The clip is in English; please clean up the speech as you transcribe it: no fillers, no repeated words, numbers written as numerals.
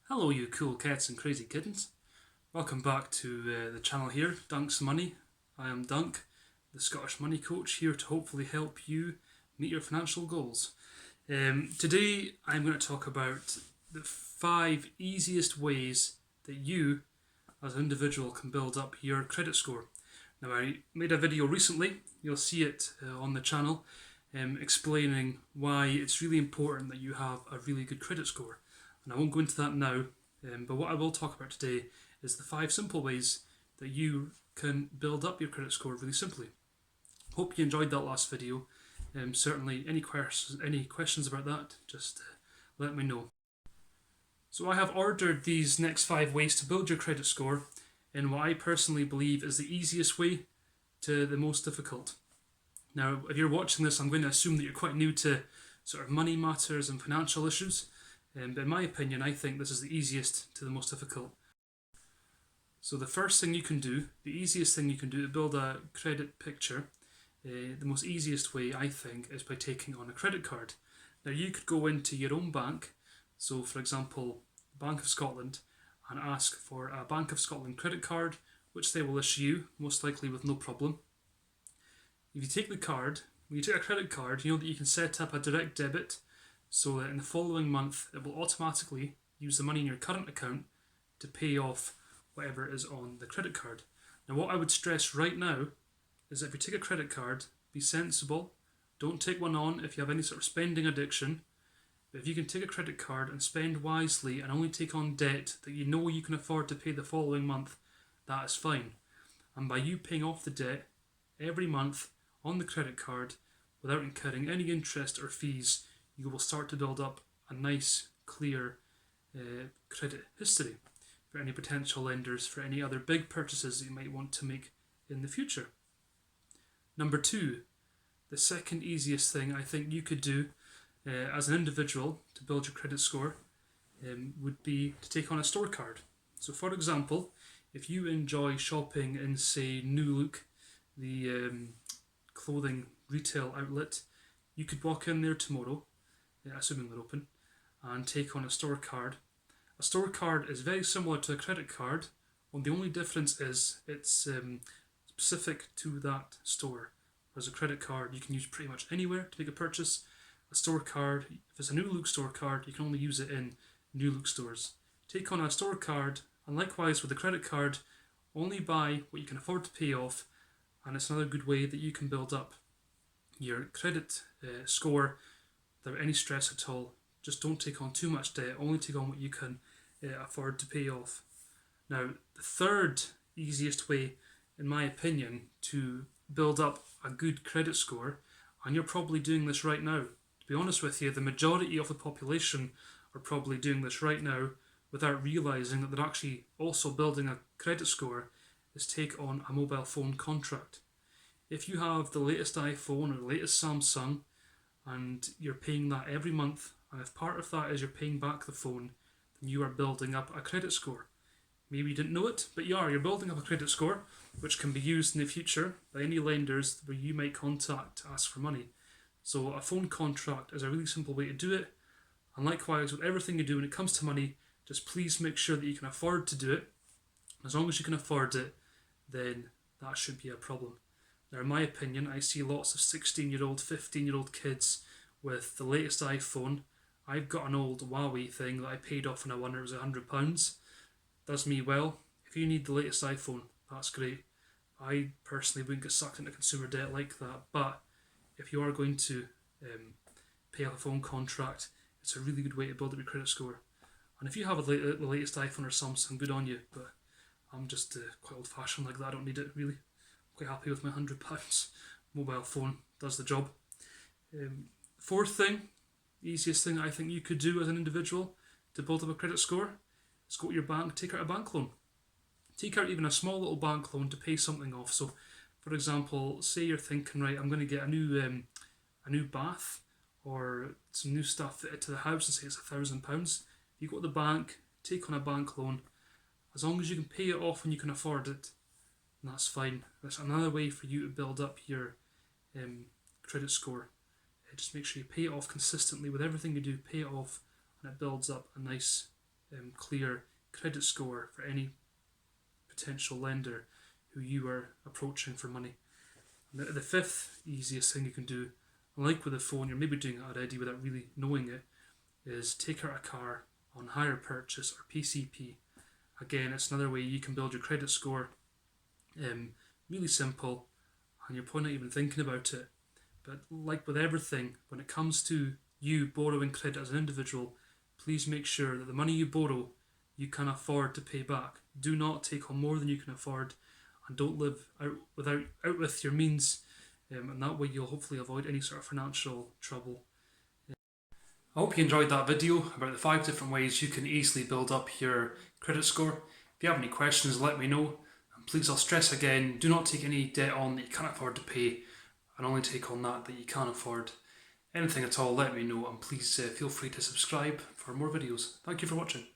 Hello you cool cats and crazy kittens. Welcome back to the channel here, Dunk's Money. I am Dunk, the Scottish Money Coach, here to hopefully help you meet your financial goals. Today I'm going to talk about the 5 easiest ways that you as an individual can build up your credit score. Now I made a video recently, you'll see it on the channel, explaining why it's really important that you have a really good credit score. And I won't go into that now, but what I will talk about today is the 5 simple ways that you can build up your credit score really simply. Hope you enjoyed that last video. Certainly any questions about that, just let me know. So I have ordered these next 5 ways to build your credit score in what I personally believe is the easiest way to the most difficult. Now, if you're watching this, I'm going to assume that you're quite new to sort of money matters and financial issues. But in my opinion, I think this is the easiest to the most difficult. So the first thing you can do, the easiest thing you can do to build a credit picture, the most easiest way I think is by taking on a credit card. Now you could go into your own bank, so for example, Bank of Scotland, and ask for a Bank of Scotland credit card, which they will issue you, most likely with no problem. If you take the card, when you take a credit card, you know that you can set up a direct debit so that in the following month it will automatically use the money in your current account to pay off whatever is on the credit card. Now what I would stress right now is that if you take a credit card, be sensible, don't take one on if you have any sort of spending addiction, but if you can take a credit card and spend wisely and only take on debt that you know you can afford to pay the following month, that is fine. And by you paying off the debt every month on the credit card without incurring any interest or fees, you will start to build up a nice, clear credit history for any potential lenders, for any other big purchases that you might want to make in the future. Number 2, the second easiest thing I think you could do as an individual to build your credit score would be to take on a store card. So for example, if you enjoy shopping in, say, New Look, the clothing retail outlet, you could walk in there tomorrow, assuming they're open, and take on a store card. A store card is very similar to a credit card, and the only difference is it's specific to that store. Whereas a credit card you can use pretty much anywhere to make a purchase. A store card, if it's a New Look store card, you can only use it in New Look stores. Take on a store card, and likewise with a credit card, only buy what you can afford to pay off, and it's another good way that you can build up your credit score without any stress at all. Just don't take on too much debt, only take on what you can afford to pay off. Now, the third easiest way, in my opinion, to build up a good credit score, and you're probably doing this right now. To be honest with you, the majority of the population are probably doing this right now without realising that they're actually also building a credit score, is take on a mobile phone contract. If you have the latest iPhone or the latest Samsung and you're paying that every month, and if part of that is you're paying back the phone, then you are building up a credit score. Maybe you didn't know it, but you're building up a credit score which can be used in the future by any lenders where you might contact to ask for money. So a phone contract is a really simple way to do it, and likewise with everything you do when it comes to money, just please make sure that you can afford to do it. As long as you can afford it, then that shouldn't be a problem. Now in my opinion, I see lots of 16-year-old, 15-year-old kids with the latest iPhone. I've got an old Huawei thing that I paid off in a wonder it was £100. Does me well. If you need the latest iPhone, that's great. I personally wouldn't get sucked into consumer debt like that, but if you are going to pay off a phone contract, it's a really good way to build up your credit score. And if you have the latest iPhone or Samsung, good on you, but I'm just quite old fashioned like that. I don't need it really. I'm quite happy with my £100. Mobile phone does the job. Fourth thing, easiest thing I think you could do as an individual to build up a credit score is go to your bank, take out a bank loan. Take out even a small little bank loan to pay something off. So for example, say you're thinking, right, I'm going to get a new bath or some new stuff fitted to the house, and say it's £1,000. You go to the bank, take on a bank loan. As long as you can pay it off when you can afford it, that's fine. That's another way for you to build up your credit score. Just make sure you pay it off consistently with everything you do. Pay it off, and it builds up a nice clear credit score for any potential lender who you are approaching for money. And the fifth easiest thing you can do, like with the phone, you're maybe doing it already without really knowing it, is take out a car on hire purchase or PCP. Again, it's another way you can build your credit score. Really simple, and you're probably not even thinking about it. But like with everything, when it comes to you borrowing credit as an individual, please make sure that the money you borrow you can afford to pay back. Do not take on more than you can afford, and don't live out with your means, and that way you'll hopefully avoid any sort of financial trouble. I hope you enjoyed that video about the 5 different ways you can easily build up your credit score. If you have any questions, let me know. And please, I'll stress again, do not take any debt on that you can't afford to pay, and only take on that you can afford. Anything at all, let me know, and please feel free to subscribe for more videos. Thank you for watching.